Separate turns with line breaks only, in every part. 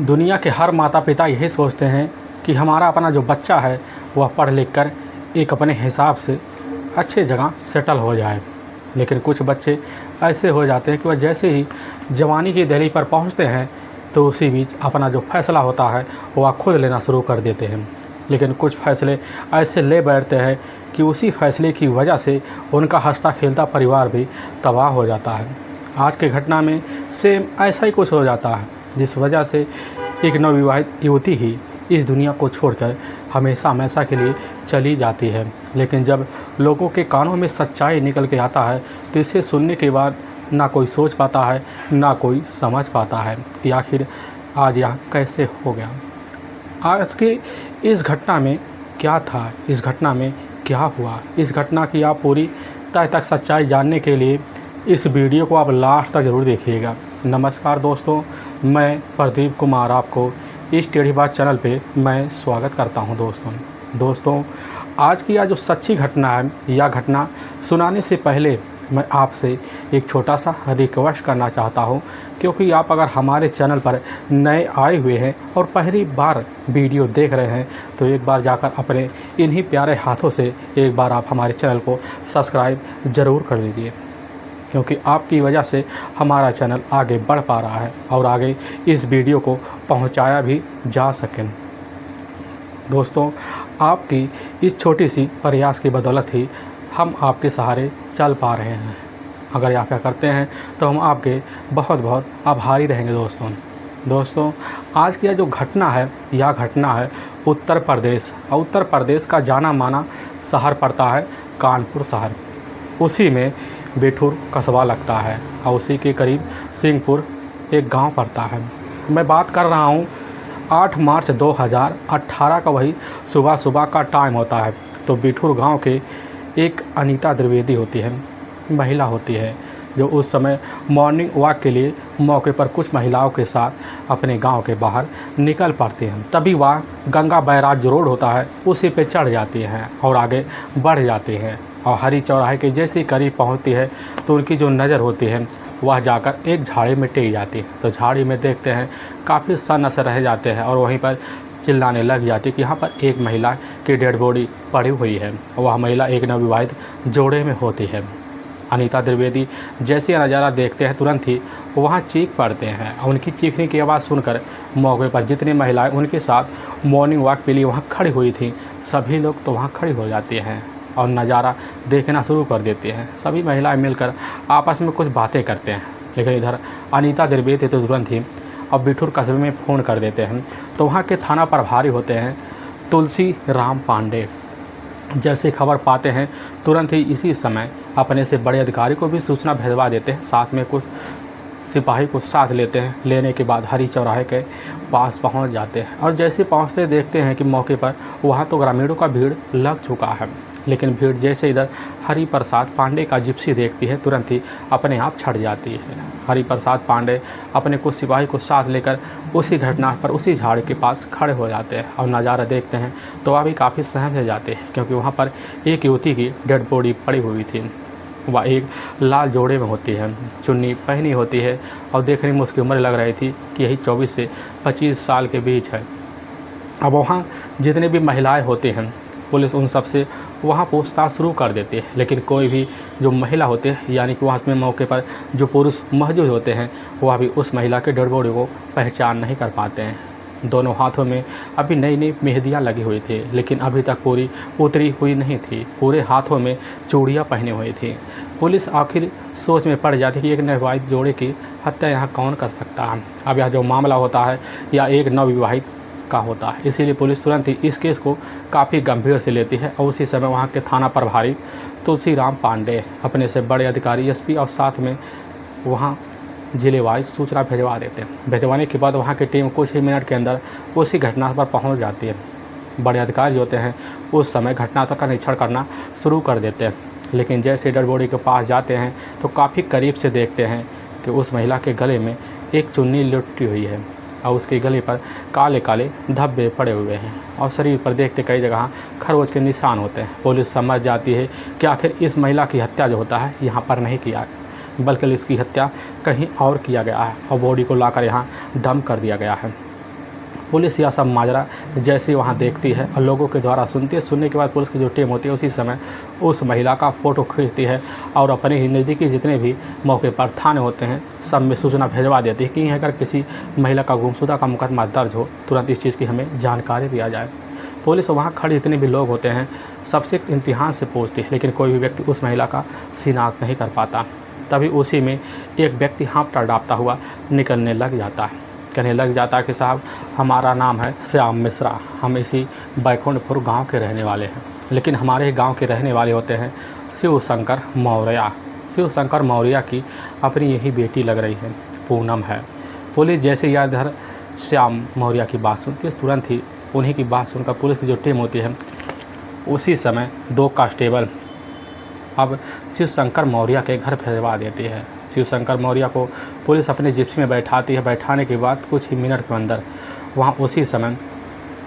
दुनिया के हर माता पिता यही सोचते हैं कि हमारा अपना जो बच्चा है वह पढ़ लिख कर एक अपने हिसाब से अच्छी जगह सेटल हो जाए। लेकिन कुछ बच्चे ऐसे हो जाते हैं कि वह जैसे ही जवानी की दहलीज पर पहुंचते हैं तो उसी बीच अपना जो फैसला होता है वह खुद लेना शुरू कर देते हैं। लेकिन कुछ फैसले ऐसे ले बैठते हैं कि उसी फैसले की वजह से उनका हंसता खेलता परिवार भी तबाह हो जाता है। आज की घटना में सेम ऐसा ही कुछ हो जाता है, जिस वजह से एक नवविवाहित युवती ही इस दुनिया को छोड़कर हमेशा हमेशा के लिए चली जाती है। लेकिन जब लोगों के कानों में सच्चाई निकल के आता है तो इसे सुनने के बाद ना कोई सोच पाता है, ना कोई समझ पाता है कि आखिर आज यह कैसे हो गया। आज की इस घटना में क्या था, इस घटना में क्या हुआ, इस घटना की आप पूरी तह तक सच्चाई जानने के लिए इस वीडियो को आप लास्ट तक ज़रूर देखिएगा। नमस्कार दोस्तों, मैं प्रदीप कुमार आपको इस टेढ़ी बात चैनल पे मैं स्वागत करता हूं। दोस्तों आज की यह जो सच्ची घटना है, यह घटना सुनाने से पहले मैं आपसे एक छोटा सा रिक्वेस्ट करना चाहता हूं, क्योंकि आप अगर हमारे चैनल पर नए आए हुए हैं और पहली बार वीडियो देख रहे हैं तो एक बार जाकर अपने इन्हीं प्यारे हाथों से एक बार आप हमारे चैनल को सब्सक्राइब ज़रूर कर लीजिए, क्योंकि आपकी वजह से हमारा चैनल आगे बढ़ पा रहा है और आगे इस वीडियो को पहुंचाया भी जा सके। दोस्तों आपकी इस छोटी सी प्रयास की बदौलत ही हम आपके सहारे चल पा रहे हैं। अगर आप क्या करते हैं तो हम आपके बहुत बहुत आभारी रहेंगे। दोस्तों आज की यह जो घटना है, यह घटना है उत्तर प्रदेश, और उत्तर प्रदेश का जाना माना शहर पड़ता है कानपुर शहर। उसी में बिठूर कस्बा लगता है और उसी के करीब सिंहपुर एक गांव पड़ता है। मैं बात कर रहा हूं 8 मार्च 2018 का, वही सुबह का टाइम होता है। तो बिठूर गांव के एक अनीता द्विवेदी होती है, महिला होती है, जो उस समय मॉर्निंग वॉक के लिए मौके पर कुछ महिलाओं के साथ अपने गांव के बाहर निकल पड़ती हैं। तभी वह गंगा बैराज जो रोड होता है उसी पे चढ़ जाती हैं और आगे बढ़ जाती हैं और हरी चौराहे के जैसे करीब पहुंचती है तो उनकी जो नज़र होती है वह जाकर एक झाड़ी में टिक जाती है। तो झाड़ी में देखते हैं काफ़ी सन्न रह जाते हैं और वहीं पर चिल्लाने लग जाती कि यहाँ पर एक महिला की डेड बॉडी पड़ी हुई है। वह महिला एक नवविवाहित जोड़े में होती है। अनीता द्विवेदी जैसे नज़ारा देखते हैं तुरंत ही वहाँ चीख पड़ते हैं और उनकी चीखने की आवाज़ सुनकर मौके पर जितनी महिलाएं उनके साथ मॉर्निंग वॉक के लिए वहाँ खड़ी हुई थी, सभी लोग तो वहाँ खड़ी हो जाती हैं और नज़ारा देखना शुरू कर देते हैं। सभी महिलाएं मिलकर आपस में कुछ बातें करते हैं। लेकिन इधर अनीता द्विवेदी तो तुरंत ही अब बिठूर कस्बे में फ़ोन कर देते हैं। तो वहाँ के थाना प्रभारी होते हैं तुलसी राम पांडे। जैसे खबर पाते हैं तुरंत ही इसी समय अपने से बड़े अधिकारी को भी सूचना भिजवा देते हैं। साथ में कुछ सिपाही को साथ लेते हैं। लेने के बाद हरी चौराहे के पास पहुंच जाते हैं और जैसे पहुंचते देखते हैं कि मौके पर वहां तो ग्रामीणों का भीड़ लग चुका है। लेकिन भीड़ जैसे इधर हरि प्रसाद पांडे का जिप्सी देखती है तुरंत ही अपने आप छट जाती है। हरि प्रसाद पांडे अपने कुछ सिपाही को साथ लेकर उसी घटना पर उसी झाड़ी के पास खड़े हो जाते हैं और नज़ारा देखते हैं तो वह भी काफ़ी सहम हो जाते हैं, क्योंकि वहाँ पर एक युवती की डेड बॉडी पड़ी हुई थी। वह एक लाल जोड़े में होती है, चुन्नी पहनी होती है और देखने में उसकी उम्र लग रही थी कि यही 24 से 25 साल के बीच है। अब वहाँ जितने भी महिलाएं होती हैं पुलिस उन सब से वहाँ पूछताछ शुरू कर देती है। लेकिन कोई भी जो महिला होती है, यानी कि वहाँ में मौके पर जो पुरुष मौजूद होते हैं, वह भी उस महिला के डेड बॉडी को पहचान नहीं कर पाते हैं। दोनों हाथों में अभी नई नई मेहंदियाँ लगी हुई थी, लेकिन अभी तक पूरी उतरी हुई नहीं थी। पूरे हाथों में चूड़ियाँ पहनी हुई थी। पुलिस आखिर सोच में पड़ जाती कि एक नवविवाहित जोड़े की हत्या यहाँ कौन कर सकता है। अब यह जो मामला होता है या एक नवविवाहित का होता है, इसीलिए पुलिस तुरंत ही इस केस को काफ़ी गंभीर से लेती है। और उसी समय वहाँ के थाना प्रभारी तुलसी राम पांडे अपने से बड़े अधिकारी एसपी और साथ में वहाँ जिले वाइज सूचना भिजवा देते हैं। भिजवाने के बाद वहाँ की टीम कुछ ही मिनट के अंदर उसी घटना पर पहुँच जाती है। बड़े अधिकारी होते हैं उस समय घटनास्थल का निरीक्षण करना शुरू कर देते हैं। लेकिन जैसे डेड बॉडी के पास जाते हैं तो काफ़ी करीब से देखते हैं कि उस महिला के गले में एक चुन्नी लुटी हुई है और उसके गले पर काले काले धब्बे पड़े हुए हैं और शरीर पर देखते कई जगह खरोच के निशान होते हैं। पुलिस समझ जाती है कि आखिर इस महिला की हत्या जो होता है यहाँ पर नहीं किया, बल्कि इसकी हत्या कहीं और किया गया है और बॉडी को लाकर यहाँ डंप कर दिया गया है। पुलिस यह सब माजरा जैसे वहाँ देखती है और लोगों के द्वारा सुनती है। सुनने के बाद पुलिस की जो टीम होती है उसी समय उस महिला का फ़ोटो खींचती है और अपने ही नज़दीकी जितने भी मौके पर थाने होते हैं सब में सूचना भेजवा देती है कि अगर किसी महिला का गुमशुदा का मुकदमा दर्ज हो तुरंत इस चीज़ की हमें जानकारी दिया जाए। पुलिस वहाँ खड़े जितने भी लोग होते हैं सबसे इम्तिहान से पूछती है, लेकिन कोई भी व्यक्ति उस महिला का शिनाख्त नहीं कर पाता। तभी उसी में एक व्यक्ति हाँफ डाँपता हुआ निकलने लग जाता है, कहने लग जाता है कि साहब हमारा नाम है श्याम मिश्रा, हम इसी बैकुंठपुर गांव के रहने वाले हैं। लेकिन हमारे गांव के रहने वाले होते हैं शिव शंकर मौर्य। शिव शंकर मौर्य की अपनी यही बेटी लग रही है, पूनम है। पुलिस जैसे यार इधर श्याम मौर्य की बात सुनती है तुरंत ही उन्हीं की बात सुनकर पुलिस की जो टीम होती है उसी समय 2 कांस्टेबल अब शिव शंकर मौर्य के घर भिजवा देती है। शिव शंकर मौर्य को पुलिस अपने जिप्सी में बैठाती है। बैठाने के बाद कुछ ही मिनट के अंदर वहाँ उसी समय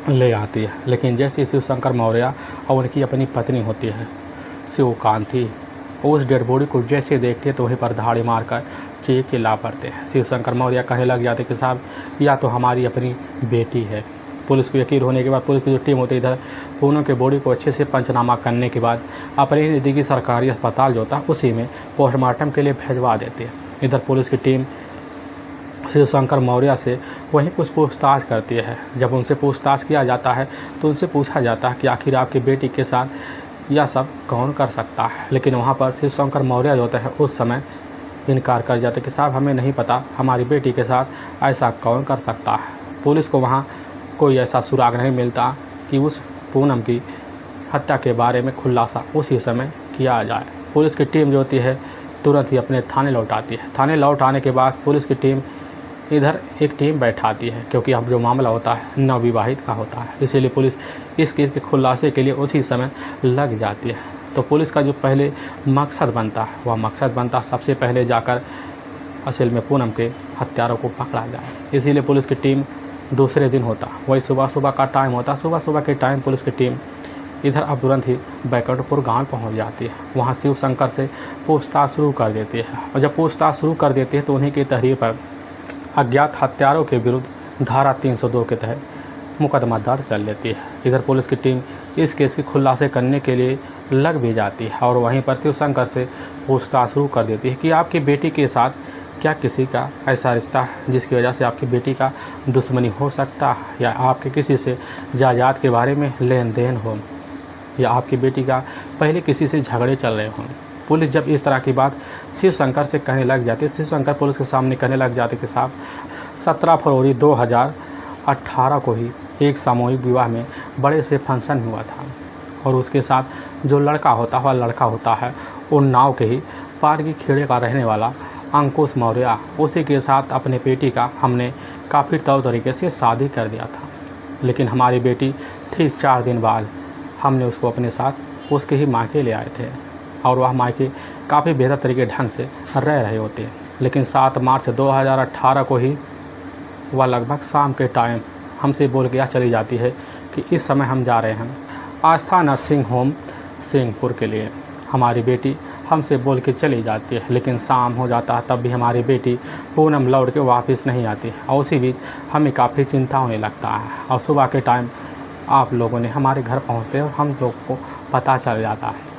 ले आती है। लेकिन जैसे शिव शंकर मौर्य और उनकी अपनी पत्नी होती है शिवकांति, उस डेड बॉडी को जैसे देखते हैं तो वहीं पर धाड़ी मारकर चिल्ला पड़ते हैं। शिव शंकर मौर्य कहने लग जाते कि साहब या तो हमारी अपनी बेटी है। पुलिस को यकीन होने के बाद पुलिस की जो टीम होती है इधर पूनम के बॉडी को अच्छे से पंचनामा करने के बाद अपने ही नज़दीकी सरकारी अस्पताल जो होता है उसी में पोस्टमार्टम के लिए भिजवा देती है। इधर पुलिस की टीम शिव शंकर मौर्य से वहीं कुछ पूछताछ करती है। जब उनसे पूछताछ किया जाता है तो उनसे पूछा जाता है कि आखिर आपकी बेटी के साथ यह सब कौन कर सकता है। लेकिन वहाँ पर शिव शंकर मौर्य जो होता है उस समय इनकार कर जाते कि साहब हमें नहीं पता हमारी बेटी के साथ ऐसा कौन कर सकता है। पुलिस को वहाँ कोई ऐसा सुराग नहीं मिलता कि उस पूनम की हत्या के बारे में खुलासा उसी समय किया जाए। पुलिस की टीम जो होती है तुरंत ही अपने थाने लौट आती है। थाने लौट आने के बाद पुलिस की टीम इधर एक टीम बैठाती है, क्योंकि अब जो मामला होता है नवविवाहित का होता है, इसीलिए पुलिस इस केस के खुलासे के लिए उसी समय लग जाती है। तो पुलिस का जो पहले मकसद बनता है वह मकसद बनता सबसे पहले जाकर असल में पूनम के हत्यारों को पकड़ा जाए। इसीलिए पुलिस की टीम दूसरे दिन होता वही सुबह का टाइम होता। सुबह के टाइम पुलिस की टीम इधर अब तुरंत ही बैकुंठपुर गांव पहुंच जाती है। वहां शिव शंकर से पूछताछ शुरू कर देती है और जब पूछताछ शुरू कर देती है तो उन्हीं की तहरीर पर अज्ञात हत्यारों के विरुद्ध धारा 302 के तहत मुकदमा दर्ज कर लेती है। इधर पुलिस की टीम इस केस के खुलासे करने के लिए लग भी जाती है और वहीं पर शिव शंकर से पूछताछ शुरू कर देती है कि आपकी बेटी के साथ क्या किसी का ऐसा रिश्ता है जिसकी वजह से आपकी बेटी का दुश्मनी हो सकता है, या आपके किसी से जायदाद के बारे में लेन देन हो, या आपकी बेटी का पहले किसी से झगड़े चल रहे हों। पुलिस जब इस तरह की बात शिव शंकर से कहने लग जाती है, शिव शंकर पुलिस के सामने कहने लग जाते कि साहब 17 फरवरी 2018 को ही एक सामूहिक विवाह में बड़े से फंक्शन हुआ था और उसके साथ जो लड़का होता है उन्नाव के ही पारगी खेड़े का रहने वाला अंकुश मौर्य, उसी के साथ अपने बेटी का हमने काफ़ी तौर तरीके से शादी कर दिया था। लेकिन हमारी बेटी ठीक 4 दिन बाद हमने उसको अपने साथ उसके ही मायके ले आए थे और वह मायके काफ़ी बेहतर तरीके ढंग से रह रहे होते। लेकिन 7 मार्च 2018 को ही वह लगभग शाम के टाइम हमसे बोल के चली जाती है कि इस समय हम जा रहे हैं आस्था नर्सिंग होम सिंहपुर के लिए। हमारी बेटी हमसे बोल के चली जाती है, लेकिन शाम हो जाता है तब भी हमारी बेटी पूनम लौट के वापस नहीं आती और उसी बीच हमें काफ़ी चिंता होने लगता है। और सुबह के टाइम आप लोगों ने हमारे घर पहुंचते हैं और हम लोग को पता चल जाता है।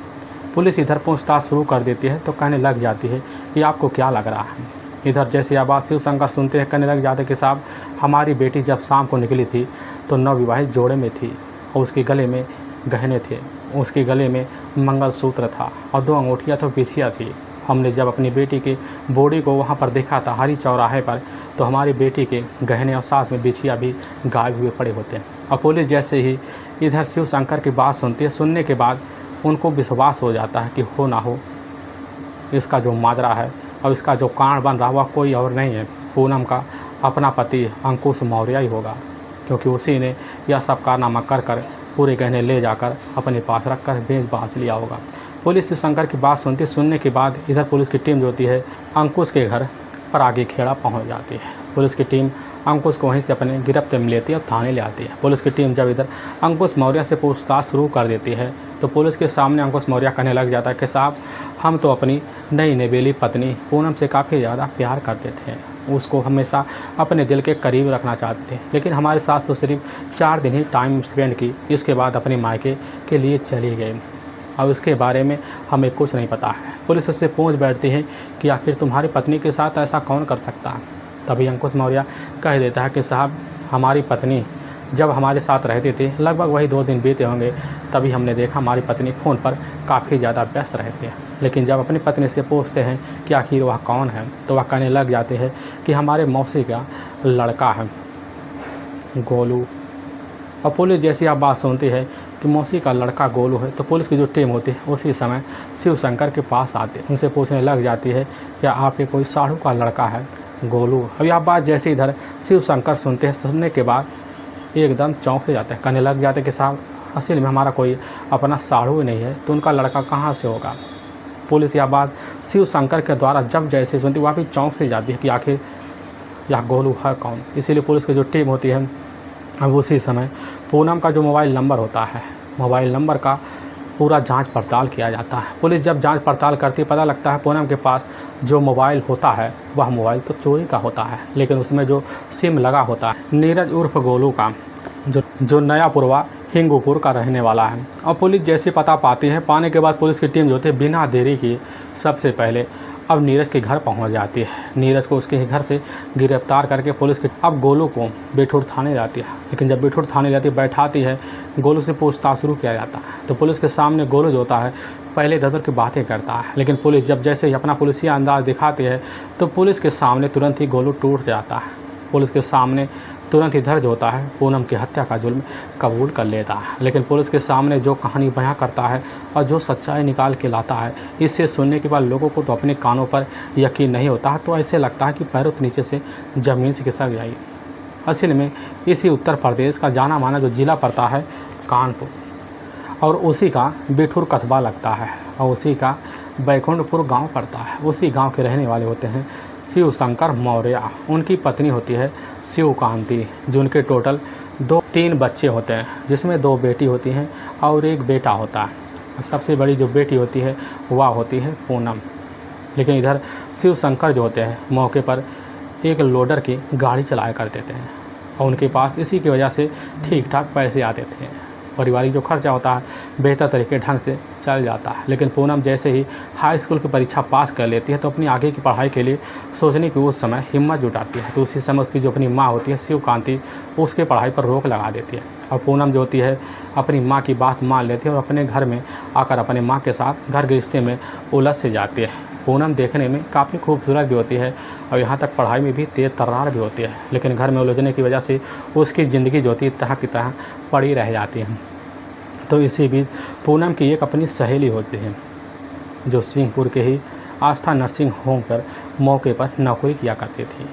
पुलिस इधर पूछताछ शुरू कर देती है तो कहने लग जाती है कि आपको क्या लग रहा है। इधर जैसे आवाज़ शिव शंकर सुनते हैं कहने लग जाते कि साहब हमारी बेटी जब शाम को निकली थी तो नवविवाहित जोड़े में थी और उसके गले में गहने थे, उसके गले में मंगलसूत्र था और 2 अंगूठियाँ तो बिछिया थी। हमने जब अपनी बेटी के बॉडी को वहाँ पर देखा था हरी चौराहे पर तो हमारी बेटी के गहने और साथ में बिछिया भी गायब हुए पड़े होते हैं। और पुलिस जैसे ही इधर शिव शंकर की बात सुनती है, सुनने के बाद उनको विश्वास हो जाता है कि हो ना हो इसका जो माजरा है और इसका जो कारण बन रहा हुआ कोई और नहीं है, पूनम का अपना पति अंकुश मौर्य ही होगा, क्योंकि उसी ने यह सब कारनामा कर कर पूरे गहने ले जाकर अपने पास रख कर बेच बाच लिया होगा। पुलिस शिव शंकर की बात सुनने के बाद इधर पुलिस की टीम जो होती है अंकुश के घर पर आगे खेड़ा पहुंच जाती है। पुलिस की टीम अंकुश को वहीं से अपने गिरफ्त में लेती है और थाने ले आती है। पुलिस की टीम जब इधर अंकुश मौर्य से पूछताछ शुरू कर देती है तो पुलिस के सामने अंकुश मौर्य कहने लग जाता है कि साहब हम तो अपनी नई नवेली पत्नी पूनम से काफ़ी ज़्यादा प्यार करते थे उसको हमेशा अपने दिल के करीब रखना चाहते थे। लेकिन हमारे साथ तो सिर्फ 4 दिन ही टाइम स्पेंड की, इसके बाद अपने मायके के लिए चली गई। अब इसके बारे में हमें कुछ नहीं पता है। पुलिस उससे पूछ बैठती है कि आखिर तुम्हारी पत्नी के साथ ऐसा कौन कर सकता है। तभी अंकुश मौर्य कह देता है कि साहब, हमारी पत्नी जब हमारे साथ रहती थी, लगभग वही 2 दिन बीते होंगे, तभी हमने देखा हमारी पत्नी फ़ोन पर काफ़ी ज़्यादा व्यस्त रहती है। लेकिन जब अपनी पत्नी से पूछते हैं कि आखिर वह कौन है, तो वह कहने लग जाते हैं कि हमारे मौसी का लड़का है गोलू। और पुलिस जैसी आप बात सुनती है कि मौसी का लड़का गोलू है, तो पुलिस की जो टीम होती है उसी समय शिव शंकर के पास आते हैं, उनसे पूछने लग जाती है क्या आपके कोई साढ़ू का लड़का है गोलू। अब यह बात जैसे इधर शिव शंकर सुनते हैं, सुनने के बाद एकदम चौंक से जाते हैं, कहने लग जाते हैं कि साहब, असल में हमारा कोई अपना साढ़ू ही नहीं है, तो उनका लड़का कहाँ से होगा। पुलिस यह बात शिव शंकर के द्वारा जब जैसे सुनती, वहाँ भी चौंक से जाती है कि आखिर यह गोलू है कौन। इसीलिए पुलिस की जो टीम होती है, अब उसी समय पूनम का जो मोबाइल नंबर होता है, मोबाइल नंबर का पूरा जांच पड़ताल किया जाता है। पुलिस जब जांच पड़ताल करती है, पता लगता है पूनम के पास जो मोबाइल होता है वह मोबाइल तो चोरी का होता है, लेकिन उसमें जो सिम लगा होता है नीरज उर्फ गोलू का, जो नयापुरवा हिंगूपुर का रहने वाला है। और पुलिस जैसे पता पाती है, पाने के बाद पुलिस की टीम जो होती है बिना देरी किए सबसे पहले अब नीरज के घर पहुंच जाती है। नीरज को उसके घर से गिरफ्तार करके पुलिस की अब गोलू को बेठूर थाने जाती है। लेकिन जब बेठूर थाने जाती है, बैठाती है, गोलू से पूछताछ शुरू किया जाता है। तो पुलिस के सामने गोलू जो होता है पहले इधर की बातें करता है, लेकिन पुलिस जब जैसे ही अपना पुलिसिया अंदाज दिखाती है, तो पुलिस के सामने तुरंत ही गोलू टूट जाता है। पुलिस के सामने तुरंत इधर जो होता है पूनम की हत्या का जुल्म कबूल कर लेता है। लेकिन पुलिस के सामने जो कहानी बयां करता है और जो सच्चाई निकाल के लाता है, इससे सुनने के बाद लोगों को तो अपने कानों पर यकीन नहीं होता है, तो ऐसे लगता है कि पैरों के नीचे से ज़मीन से खिसक जाएगी। असल में इसी उत्तर प्रदेश का जाना माना जो ज़िला पड़ता है कानपुर, और उसी का बिठूर कस्बा लगता है, और उसी का बैकुंठपुर गाँव पड़ता है। उसी गाँव के रहने वाले होते हैं शिव शंकर मौर्य। उनकी पत्नी होती है शिवकांति, जो उनके टोटल 3 बच्चे होते हैं, जिसमें 2 बेटी होती हैं और 1 बेटा होता है। सबसे बड़ी जो बेटी होती है वह होती है पूनम। लेकिन इधर शिव शंकर जो होते हैं मौके पर एक लोडर की गाड़ी चलाया करते थे, और उनके पास इसी की वजह से ठीक ठाक पैसे आते थे। पारिवारिक जो खर्चा होता है बेहतर तरीके ढंग से चल जाता है। लेकिन पूनम जैसे ही हाई स्कूल की परीक्षा पास कर लेती है, तो अपनी आगे की पढ़ाई के लिए सोचने की उस समय हिम्मत जुटाती है। तो उसी समय उसकी जो अपनी माँ होती है शिवकांति, उसके पढ़ाई पर रोक लगा देती है, और पूनम जो होती है अपनी माँ की बात मान लेती है और अपने घर में आकर अपने माँ के साथ घर गृहस्थी में उलझ से जाती है। पूनम देखने में काफ़ी खूबसूरत भी होती है और यहाँ तक पढ़ाई में भी तेज़ तर्रार भी होती है, लेकिन घर में उलझने की वजह से उसकी ज़िंदगी जो होती है तरह की तरह पड़ी रह जाती है। तो इसी बीच पूनम की एक अपनी सहेली होती है, जो सिंहपुर के ही आस्था नर्सिंग होम पर मौके पर नौकरी किया करती थी।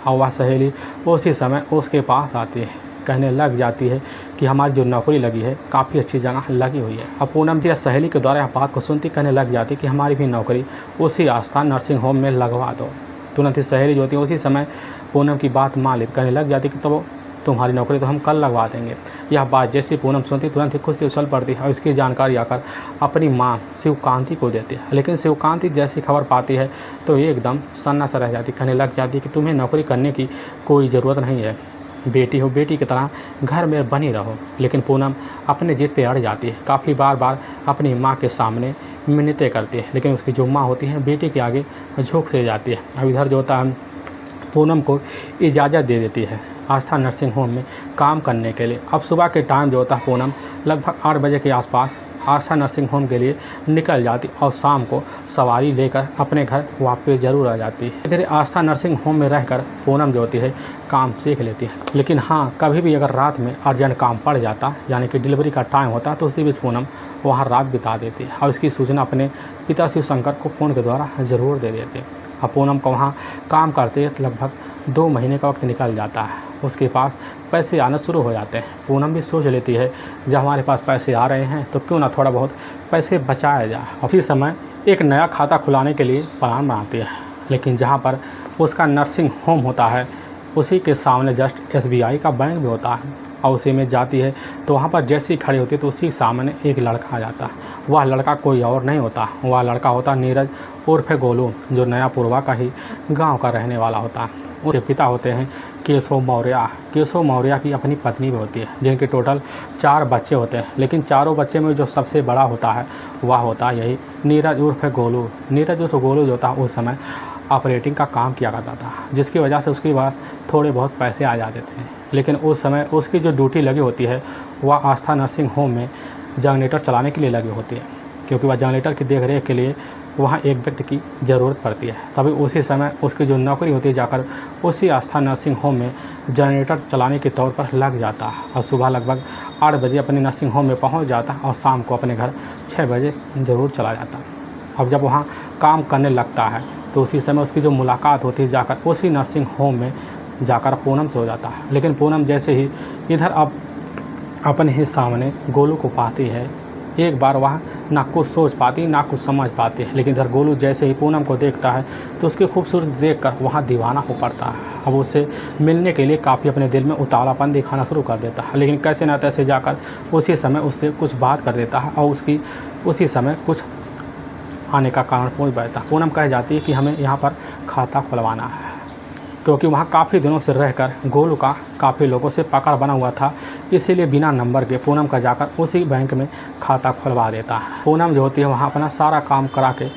और वह सहेली उसी समय उसके पास आती है, कहने लग जाती है कि हमारी जो नौकरी लगी है काफ़ी अच्छी जगह लगी हुई है। अब पूनम की सहेली के द्वारा यह बात को सुनती कहने लग जाती कि हमारी भी नौकरी उसी आस्था नर्सिंग होम में लगवा दो। तुरंत ही सहेली जो होती है उसी समय पूनम की बात मान लेती, कहने लग जाती कि तो तुम्हारी नौकरी तो हम कल लगवा देंगे। यह बात जैसी पूनम सुनती तुरंत ही खुशी उछल पड़ती है और इसकी जानकारी आकर अपनी माँ शिवकांति को देती है। लेकिन शिवकांति जैसी खबर पाती है तो एकदम सन्ना सा रह जाती, कहने लग जाती कि तुम्हें नौकरी करने की कोई ज़रूरत नहीं है, बेटी हो बेटी की तरह घर में बनी रहो। लेकिन पूनम अपने जिद पे अड़ जाती है, काफ़ी बार अपनी माँ के सामने मिन्नतें करती है, लेकिन उसकी जो माँ होती है बेटी के आगे झुक से जाती है। अब इधर जो होता है पूनम को इजाज़त दे देती है आस्था नर्सिंग होम में काम करने के लिए। अब सुबह के टाइम जो होता है पूनम लगभग 8 बजे के आसपास आस्था नर्सिंग होम के लिए निकल जाती और शाम को सवारी लेकर अपने घर वापस ज़रूर आ जाती है। इधर आस्था नर्सिंग होम में रहकर पूनम जो होती है काम सीख लेती है। लेकिन हाँ, कभी भी अगर रात में अर्जेंट काम पड़ जाता, यानी कि डिलीवरी का टाइम होता, तो उसी बीच पूनम वहाँ रात बिता देती है और इसकी सूचना अपने पिता शिव शंकर को फ़ोन के द्वारा ज़रूर दे देती है। अब पूनम को वहाँ काम करते लगभग 2 महीने का वक्त निकल जाता है। उसके पास पैसे आना शुरू हो जाते हैं। पूनम भी सोच लेती है जब हमारे पास पैसे आ रहे हैं तो क्यों ना थोड़ा बहुत पैसे बचाया जाए। उसी समय एक नया खाता खुलाने के लिए प्लान बनाती है, लेकिन जहाँ पर उसका नर्सिंग होम होता है उसी के सामने जस्ट SBI का बैंक भी होता है, और उसी में जाती है तो वहाँ पर जैसे ही खड़ी होती है तो उसी सामने एक लड़का आ जाता है। वह लड़का कोई और नहीं होता, वह लड़का होता नीरज उर्फ गोलू, जो नयापुरवा का ही गांव का रहने वाला होता है। उसके पिता होते हैं केशव मौर्य। केशव मौर्य की अपनी पत्नी भी होती है, जिनके टोटल 4 बच्चे होते हैं। लेकिन चारों बच्चे में जो सबसे बड़ा होता है वह होता है यही नीरज उर्फ गोलू। नीरज उर्फ गोलू जो था उस समय ऑपरेटिंग का काम किया करता था, जिसकी वजह से उसके पास थोड़े बहुत पैसे आ जाते थे। लेकिन उस समय उसकी जो ड्यूटी लगी होती है वह आस्था नर्सिंग होम में जनरेटर चलाने के लिए लगी होती है, क्योंकि वह जनरेटर की देख रेख के लिए वहाँ एक व्यक्ति की ज़रूरत पड़ती है। तभी उसी समय उसकी जो नौकरी होती है जाकर उसी आस्था नर्सिंग होम में जनरेटर चलाने के तौर पर लग जाता है और सुबह लगभग 8 बजे अपने नर्सिंग होम में पहुँच जाता और शाम को अपने घर 6 बजे ज़रूर चला जाता। अब जब वहाँ काम करने लगता है तो उसी समय उसकी जो मुलाकात होती है जाकर उसी नर्सिंग होम में जाकर पूनम से हो जाता है। लेकिन पूनम जैसे ही इधर अब अपने ही सामने गोलू को पाती है, एक बार वह ना कुछ सोच पाती ना कुछ समझ पाती है। लेकिन इधर गोलू जैसे ही पूनम को देखता है तो उसकी खूबसूरती देखकर वहाँ दीवाना हो पड़ता है। अब उससे मिलने के लिए काफ़ी अपने दिल में उतावलापन दिखाना शुरू कर देता है। लेकिन कैसे ना तैसे जाकर उसी समय उससे कुछ बात कर देता है और उसकी उसी समय कुछ आने का कारण पूछ बैठता। पूनम कह जाती है कि हमें यहाँ पर खाता खुलवाना है, क्योंकि वहाँ काफ़ी दिनों से रहकर गोलू का काफ़ी लोगों से पकड़ बना हुआ था। इसीलिए बिना नंबर के पूनम का जाकर उसी बैंक में खाता खुलवा देता है। पूनम जो होती है वहाँ अपना सारा काम करा के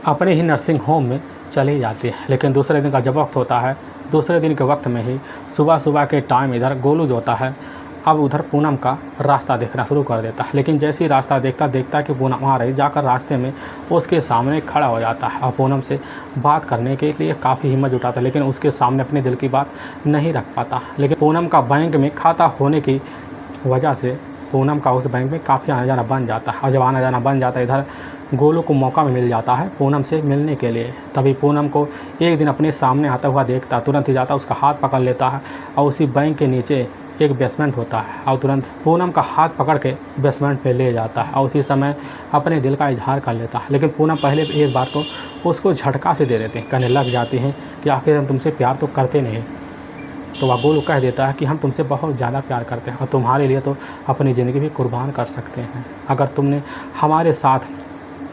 अपने ही नर्सिंग होम में चली जाती है। लेकिन दूसरे दिन का जब वक्त होता है, दूसरे दिन के वक्त में ही सुबह के टाइम इधर गोलू जो होता है अब उधर पूनम का रास्ता देखना शुरू कर देता है। लेकिन जैसे ही रास्ता देखता कि पूनम आ रही, जाकर रास्ते में उसके सामने खड़ा हो जाता है और पूनम से बात करने के लिए काफ़ी हिम्मत जुटाता है, लेकिन उसके सामने अपने दिल की बात नहीं रख पाता। लेकिन पूनम का बैंक में खाता होने की वजह से पूनम का उस बैंक में काफ़ी आना जाना बन जाता है। और जब आना जाना बन जाता है इधर गोलू को मौका मिल जाता है पूनम से मिलने के लिए। तभी पूनम को एक दिन अपने सामने आता हुआ देखता, तुरंत ही जाता उसका हाथ पकड़ लेता है और उसी बैंक के नीचे एक बेसमेंट होता है और तुरंत पूनम का हाथ पकड़ के बेसमेंट पे ले जाता है और उसी समय अपने दिल का इजहार कर लेता है। लेकिन पूनम पहले एक बार तो उसको झटका से दे देते हैं, कहने लग जाती हैं कि आखिर हम तुमसे प्यार तो करते नहीं। तो वह गोलू कह देता है कि हम तुमसे बहुत ज़्यादा प्यार करते हैं और तुम्हारे लिए तो अपनी ज़िंदगी भी कुर्बान कर सकते हैं। अगर तुमने हमारे साथ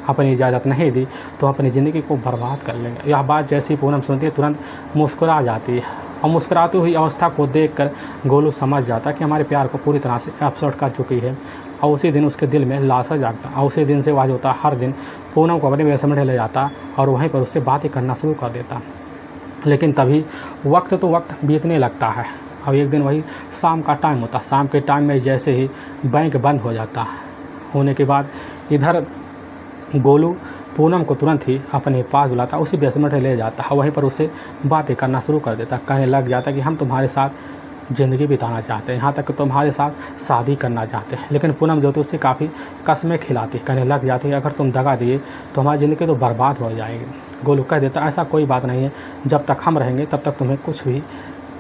अपनी इजाज़त नहीं दी तो अपनी ज़िंदगी को बर्बाद कर लेंगे। यह बात जैसी पूनम सुनती है तुरंत मुस्कुरा जाती है और मुस्कुराती हुई अवस्था को देखकर गोलू समझ जाता है कि हमारे प्यार को पूरी तरह से अपसेट कर चुकी है। और उसी दिन उसके दिल में लालसा जागता और उसी दिन से वह जो होता है हर दिन पूनम को अपने बेसमेंट ले जाता और वहीं पर उससे बातें करना शुरू कर देता। लेकिन तभी वक्त बीतने लगता है और एक दिन वही शाम का टाइम होता। शाम के टाइम में जैसे ही बैंक बंद हो जाता होने के बाद इधर गोलू पूनम को तुरंत ही अपने पास बुलाता, उसी बेसमेंट में ले जाता है, वहीं पर उससे बातें करना शुरू कर देता। कहने लग जाता कि हम तुम्हारे साथ ज़िंदगी बिताना चाहते हैं, यहाँ तक कि तुम्हारे साथ शादी करना चाहते हैं। लेकिन पूनम जो थी उससे काफ़ी कस्में खिलाती, कहने लग जाती है अगर तुम दगा दिए तो हमारी ज़िंदगी तो बर्बाद हो जाएगी। गोलू कह देता ऐसा कोई बात नहीं है, जब तक हम रहेंगे तब तक तुम्हें कुछ भी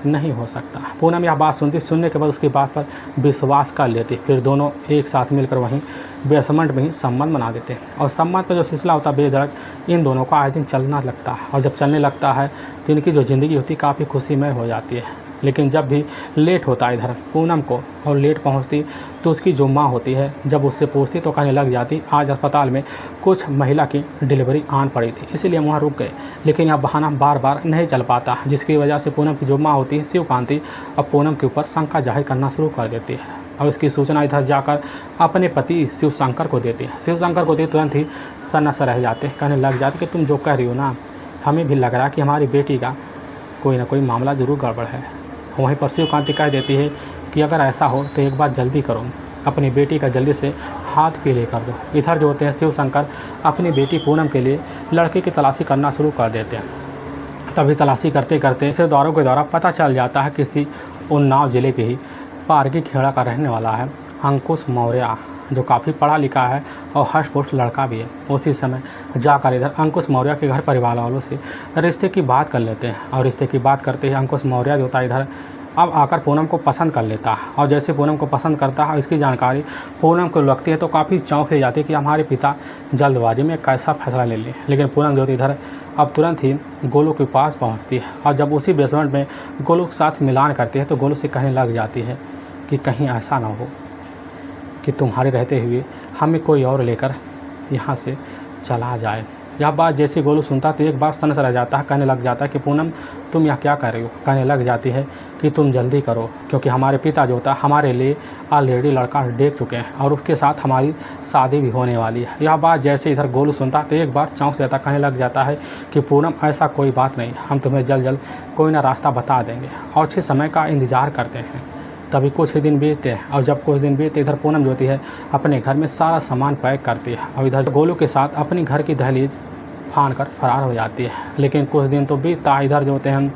नहीं हो सकता। पूनम यह बात सुनने के बाद उसकी बात पर विश्वास कर लेती। फिर दोनों एक साथ मिलकर वहीं बेसमेंट में ही संबंध बना देते और संबंध का जो सिलसिला होता है बेधड़क इन दोनों का आए दिन चलना लगता है। और जब चलने लगता है तो इनकी जो ज़िंदगी होती है काफ़ी खुशीमय हो जाती है। लेकिन जब भी लेट होता है इधर पूनम को और लेट पहुंचती तो उसकी जो माँ होती है जब उससे पूछती तो कहने लग जाती आज अस्पताल में कुछ महिला की डिलीवरी आन पड़ी थी, इसीलिए वहाँ रुक गए। लेकिन यह बहाना बार बार नहीं चल पाता, जिसकी वजह से पूनम की जो माँ होती है शिवकांति अब पूनम के ऊपर शंका जाहिर करना शुरू कर देती है और इसकी सूचना इधर जाकर अपने पति शिवशंकर को देती है। शिवशंकर को तुरंत ही सन्नासा रह जाते, कहने लग जाते कि तुम जो कह रही हो ना, हमें भी लग रहा है कि हमारी बेटी का कोई ना कोई मामला ज़रूर गड़बड़ है। वहीं पर शिवकांति कह देती है कि अगर ऐसा हो तो एक बार जल्दी करो, अपनी बेटी का जल्दी से हाथ पीले कर दो। इधर जो होते हैं शिवशंकर अपनी बेटी पूनम के लिए लड़के की तलाशी करना शुरू कर देते हैं। तभी तलाशी करते करते इसे दौरों के द्वारा पता चल जाता है किसी उन्नाव ज़िले के ही पारगी खेड़ा का रहने वाला है अंकुश मौर्य, जो काफ़ी पढ़ा लिखा है और हष्ट पुष्ट लड़का भी है। उसी समय जाकर इधर अंकुश मौर्य के घर परिवार वालों से रिश्ते की बात कर लेते हैं और रिश्ते की बात करते ही अंकुश मौर्य जो होता है इधर अब आकर पूनम को पसंद कर लेता है। और जैसे पूनम को पसंद करता है इसकी जानकारी पूनम को लगती है तो काफ़ी चौंक ले जाती है कि हमारे पिता जल्दबाजी में कैसा फैसला ले लें। लेकिन पूनम जो होती इधर अब तुरंत ही गोलू के पास पहुंचती है और जब उसी बेसमेंट में गोलू के साथ मिलान करती है तो गोलू से कहने लग जाती है कि कहीं ऐसा ना हो कि तुम्हारे रहते हुए हमें कोई और लेकर यहाँ से चला जाए। यह बात जैसे गोलू सुनता तो एक बार सनस रह जाता है, कहने लग जाता है कि पूनम तुम यहाँ क्या कर रही हो। कहने लग जाती है कि तुम जल्दी करो, क्योंकि हमारे पिता जो होता है हमारे लिए ऑलरेडी लड़का देख चुके हैं और उसके साथ हमारी शादी भी होने वाली है। यह बात जैसे इधर गोलू सुनता तो एक बार चौंक जाता, कहने लग जाता है कि पूनम ऐसा कोई बात नहीं, हम तुम्हें जल्द जल्द कोई ना रास्ता बता देंगे और अच्छे समय का इंतज़ार करते हैं। तभी कुछ ही दिन बीतते हैं और जब कुछ दिन बीतते इधर पूनम जो होती है अपने घर में सारा सामान पैक करती है और इधर गोलू के साथ अपनी घर की दहलीज फान कर फरार हो जाती है। लेकिन कुछ दिन तो बीतता, इधर जो होते हैं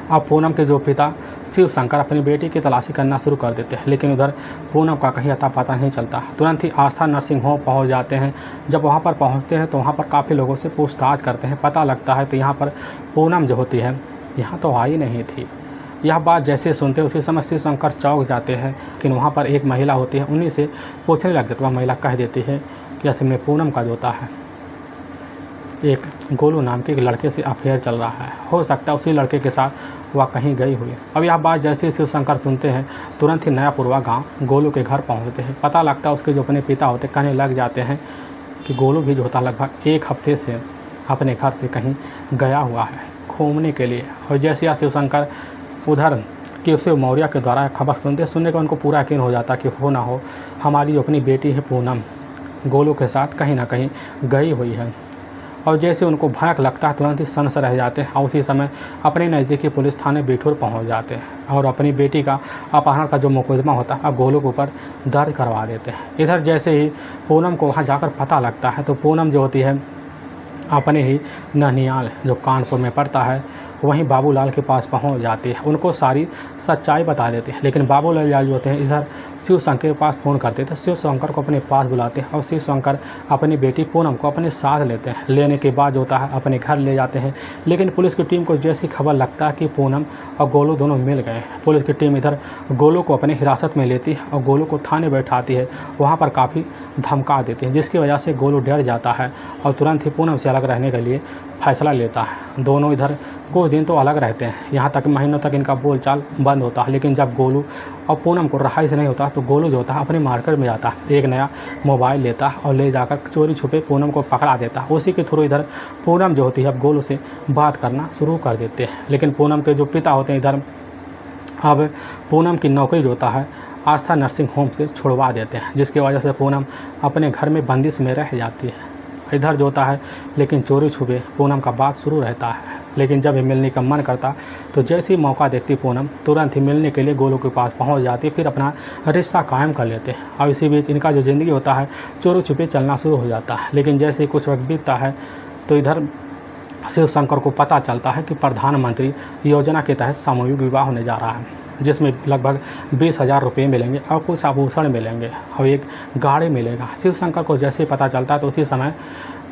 अब पूनम के जो पिता शिव शंकर अपनी बेटी की तलाशी करना शुरू कर देते हैं, लेकिन उधर पूनम का कहीं अता पता नहीं चलता। तुरंत ही आस्था नर्सिंग होम पहुंच जाते हैं। जब वहां पर पहुंचते हैं तो वहां पर काफ़ी लोगों से पूछताछ करते हैं। पता लगता है तो यहाँ पर पूनम जो होती है यहाँ तो आई नहीं थी। यह बात जैसे सुनते उसी समय शिव शंकर चौंक जाते हैं, लेकिन वहाँ पर एक महिला होती है, उन्हीं से पूछने लग जाते। वह महिला कह देती है कि असल में पूनम का जो होता है एक गोलू नाम के एक लड़के से अफेयर चल रहा है, हो सकता है उसी लड़के के साथ वह कहीं गई हुई। अब यह बात जैसे शिव शंकर सुनते हैं तुरंत ही नयापुरवा गांव गोलू के घर पहुंचते हैं। पता लगता है उसके जो अपने पिता होते कहने लग जाते हैं कि गोलू भी जो होता लगभग एक हफ्ते से अपने घर से कहीं गया हुआ है घूमने के लिए। और जैसे या शिव शंकर उधर कि उसे मौर्य के द्वारा खबर सुनने का उनको पूरा यकीन हो जाता कि हो ना हो हमारी जो अपनी बेटी है पूनम गोलू के साथ कहीं ना कहीं गई हुई है। और जैसे उनको भनक लगता है तुरंत ही सनस रह जाते हैं और उसी समय अपने नज़दीकी पुलिस थाने बिठूर पहुंच जाते हैं और अपनी बेटी का अपहरण का जो मुकदमा होता है गोलू के ऊपर दर्ज करवा देते हैं। इधर जैसे ही पूनम को वहाँ जाकर पता लगता है तो पूनम जो होती है अपने ही ननियाल जो कानपुर में पड़ता है वहीं बाबूलाल के पास पहुंच जाती है, उनको सारी सच्चाई बता देते हैं। लेकिन बाबूलाल जो होते हैं इधर शिव शंकर के पास फ़ोन करते थे, शिव शंकर को अपने पास बुलाते हैं और शिव शंकर अपनी बेटी पूनम को अपने साथ लेते हैं। लेने के बाद जो होता है अपने घर ले जाते हैं। लेकिन पुलिस की टीम को जैसी खबर लगता है कि पूनम और गोलू दोनों मिल गए, पुलिस की टीम इधर गोलू को अपनी हिरासत में लेती है और गोलू को थाने बैठाती है, वहाँ पर काफ़ी धमका देती है, जिसकी वजह से गोलू डर जाता है और तुरंत ही पूनम से अलग रहने के लिए फैसला लेता है। दोनों इधर कुछ दिन तो अलग रहते हैं, यहाँ तक महीनों तक इनका बोलचाल बंद होता है। लेकिन जब गोलू और पूनम को रहाई से नहीं होता तो गोलू जो होता है अपने मार्केट में जाता है, एक नया मोबाइल लेता है और ले जाकर चोरी छुपे पूनम को पकड़ा देता है। उसी के थ्रू इधर पूनम जो होती है अब गोलू से बात करना शुरू कर देते हैं। लेकिन पूनम के जो पिता होते हैं इधर अब पूनम की नौकरी जो होता है आस्था नर्सिंग होम से छुड़वा देते हैं, जिसकी वजह से पूनम अपने घर में बंदिश में रह जाती है। इधर जो होता है लेकिन चोरी छुपे पूनम का बात शुरू रहता है। लेकिन जब ये मिलने का मन करता तो जैसे ही मौका देखती पूनम तुरंत ही मिलने के लिए गोलू के पास पहुंच जाती, फिर अपना रिश्ता कायम कर लेते हैं। और इसी बीच इनका जो ज़िंदगी होता है चोरी छुपे चलना शुरू हो जाता है। लेकिन जैसे ही कुछ वक्त बीतता है तो इधर शिव शंकर को पता चलता है कि प्रधानमंत्री योजना के तहत सामूहिक विवाह होने जा रहा है, जिसमें लगभग 20,000 रुपये मिलेंगे और कुछ आभूषण मिलेंगे और एक गाड़ी मिलेगा। शिव शंकर को जैसे ही पता चलता है तो उसी समय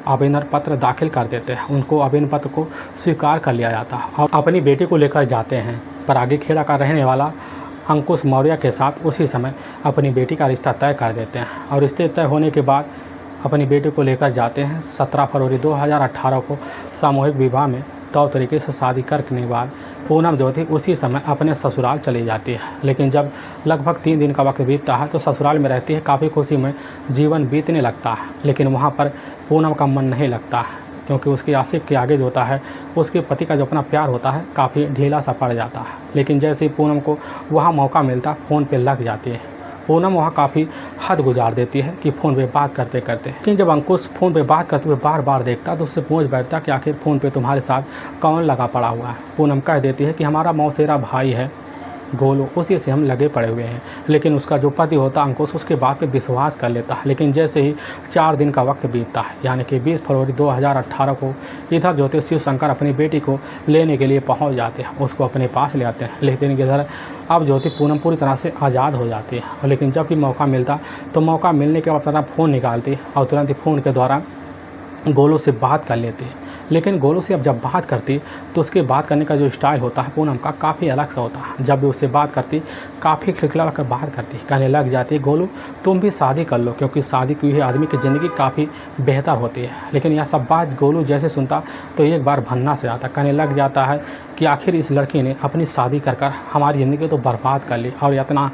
आवेदन पत्र दाखिल कर देते हैं, उनको आवेदन पत्र को स्वीकार कर लिया जाता है और अपनी बेटी को लेकर जाते हैं। पर आगे खेड़ा का रहने वाला अंकुश मौर्य के साथ उसी समय अपनी बेटी का रिश्ता तय कर देते हैं और रिश्ते तय होने के बाद अपनी बेटी को लेकर जाते हैं। 17 फरवरी 2018 को सामूहिक विवाह में तौर तरीके से शादी करने के बाद पूनम जो थी उसी समय अपने ससुराल चली जाती है। लेकिन जब लगभग 3 दिन का वक्त बीतता है तो ससुराल में रहती है, काफ़ी खुशी में जीवन बीतने लगता है। लेकिन वहाँ पर पूनम का मन नहीं लगता है, क्योंकि उसके आशिक के आगे जो होता है उसके पति का जो अपना प्यार होता है काफ़ी ढीला सा पड़ जाता है। लेकिन जैसे ही पूनम को वहाँ मौका मिलता फ़ोन पे लग जाती है। पूनम वहाँ काफ़ी हद गुजार देती है कि फ़ोन पे बात करते करते। लेकिन जब अंकुश फ़ोन पे बात करते हुए बार बार देखता तो उससे पूछ बैठता कि आखिर फ़ोन पे तुम्हारे साथ कौन लगा पड़ा हुआ है। पूनम कह देती है कि हमारा मौसेरा भाई है गोलू, उसी से हम लगे पड़े हुए हैं। लेकिन उसका जो पति होता अंकुश उसके बात पे विश्वास कर लेता है। लेकिन जैसे ही 4 दिन का वक्त बीतता है, यानी कि 20 फरवरी 2018 को इधर जो थे शिव शंकर अपनी बेटी को लेने के लिए पहुंच जाते हैं, उसको अपने पास ले आते हैं। लेकिन इधर अब जो थी पूनम पूरी तरह से आज़ाद हो जाती है। लेकिन जब भी मौका मिलता तो मौका मिलने के बाद तरह फ़ोन निकालती और तुरंत ही फ़ोन के द्वारा गोलू से बात कर लेती है। लेकिन गोलू से अब जब बात करती तो उसके बात करने का जो स्टाइल होता है पूनम का काफ़ी अलग सा होता है। जब भी उससे बात करती काफ़ी खिलखिला कर बात करती, कहने लग जाती गोलू तुम भी शादी कर लो, क्योंकि शादी की हुई आदमी की ज़िंदगी काफ़ी बेहतर होती है। लेकिन यह सब बात गोलू जैसे सुनता तो एक बार भन्ना से आता, कहने लग जाता है कि आखिर इस लड़की ने अपनी शादी कर कर हमारी ज़िंदगी तो बर्बाद कर ली और इतना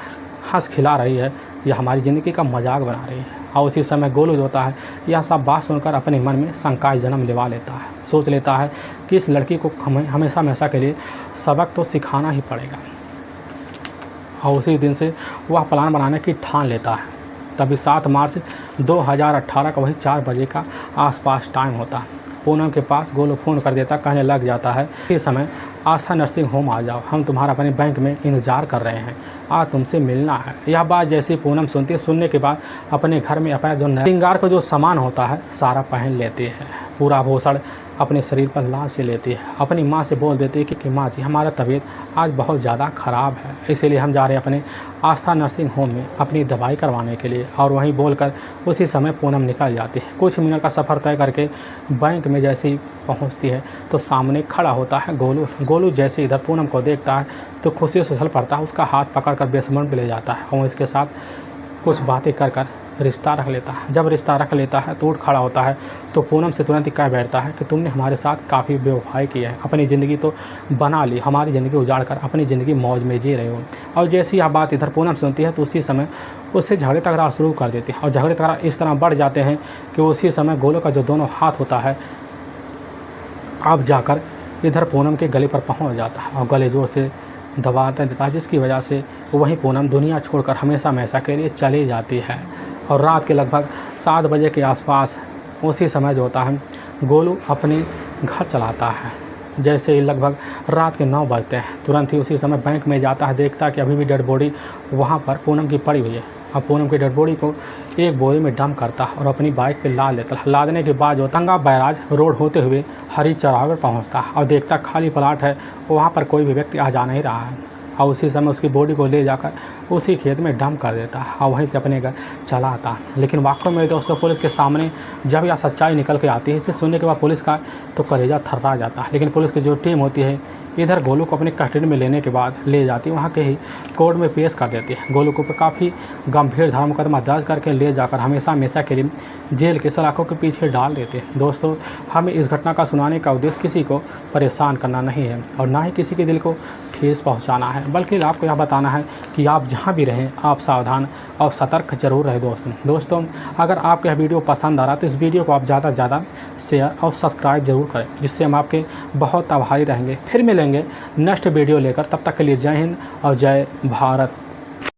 हंस खिला रही है या हमारी ज़िंदगी का मजाक बना रही है। और उसी समय गोलू जो होता है यह सब बात सुनकर अपने मन में शंकाएं जन्म लेवा लेता है। सोच लेता है कि इस लड़की को हमें हमेशा हमेशा के लिए सबक तो सिखाना ही पड़ेगा। और उसी दिन से वह प्लान बनाने की ठान लेता है। तभी 7 मार्च 2018 का वही 4 बजे का आसपास टाइम होता है। पूनम के पास गोलू फ़ोन कर देता, कहने लग जाता है इस समय आस्था नर्सिंग होम आ जाओ, हम तुम्हारा अपने बैंक में इंतज़ार कर रहे हैं, आज तुमसे मिलना है। यह बात जैसे पूनम सुनती है, सुनने के बाद अपने घर में अपना जो श्रृंगार का जो सामान होता है सारा पहन लेती है। पूरा आभूषण अपने शरीर पर लाद से लेती है। अपनी माँ से बोल देती है कि माँ जी हमारा तबीयत आज बहुत ज़्यादा ख़राब है, इसीलिए हम जा रहे हैं अपने आस्था नर्सिंग होम में अपनी दवाई करवाने के लिए। और वहीं बोलकर उसी समय पूनम निकल जाती है। कुछ मिनट का सफ़र तय करके बैंक में जैसे ही पहुंचती है तो सामने खड़ा होता है गोलू। गोलू जैसे इधर पूनम को देखता है तो खुशी से उछल पड़ता है, उसका हाथ पकड़कर बेसमेंट पे ले जाता है और इसके साथ कुछ बातें कर रिश्ता रख लेता है। जब रिश्ता रख लेता है तो उठ खड़ा होता है तो पूनम से तुरंत ही कह बैठता है कि तुमने हमारे साथ काफ़ी बेवफाई की है, अपनी ज़िंदगी तो बना ली, हमारी ज़िंदगी उजाड़ कर अपनी ज़िंदगी मौज में जी रहे हो। और जैसी यह बात इधर पूनम सुनती है तो उसी समय उससे झगड़े तकरार शुरू कर देती है। और झगड़े तकरार इस तरह बढ़ जाते हैं कि उसी समय गोलू का जो दोनों हाथ होता है अब जाकर इधर पूनम के गले पर पहुँच जाता है और गले जोर से दबाता देता है, जिसकी वजह से वहीं पूनम दुनिया छोड़कर हमेशा हमेशा के लिए चली जाती है। और रात के लगभग 7 बजे के आसपास उसी समय जो होता है गोलू अपने घर चलाता है। जैसे ही लगभग रात के 9 बजते हैं तुरंत ही उसी समय बैंक में जाता है, देखता है कि अभी भी डेड बॉडी वहाँ पर पूनम की पड़ी हुई है। अब पूनम की डेड बॉडी को एक बोरी में डंप करता है और अपनी बाइक पे लाद लेता है। लादने के बाद जो तंगा बैराज रोड होते हुए हरी चौराहे पर पहुँचता है और देखता खाली प्लाट है, वहाँ पर कोई भी व्यक्ति आ जा नहीं रहा है। और उसी समय उसकी बॉडी को ले जाकर उसी खेत में डंप कर देता है और वहीं से अपने घर चला आता है। लेकिन वाकई में दोस्तों पुलिस के सामने जब यह सच्चाई निकल के आती है, इसे सुनने के बाद पुलिस का तो कलेजा थर्रा जाता है। लेकिन पुलिस की जो टीम होती है इधर गोलू को अपनी कस्टडी में लेने के बाद ले जाती है, वहाँ के ही कोर्ट में पेश कर देती है। गोलू को काफ़ी गंभीर धारा मुकदमा दर्ज करके ले जाकर हमेशा हमेशा के लिए जेल के सलाखों के पीछे डाल देते हैं। दोस्तों हमें इस घटना का सुनाने का उद्देश्य किसी को परेशान करना नहीं है और ना ही किसी के दिल को ठेस पहुंचाना है, बल्कि आपको यह बताना है कि आप जहां भी रहें आप सावधान और सतर्क जरूर रहे। दोस्तों अगर आपको यह वीडियो पसंद आ रहा है तो इस वीडियो को आप ज़्यादा से ज़्यादा शेयर और सब्सक्राइब जरूर करें, जिससे हम आपके बहुत आभारी रहेंगे। फिर मिलेंगे नेक्स्ट वीडियो लेकर, तब तक के लिए जय हिंद और जय भारत।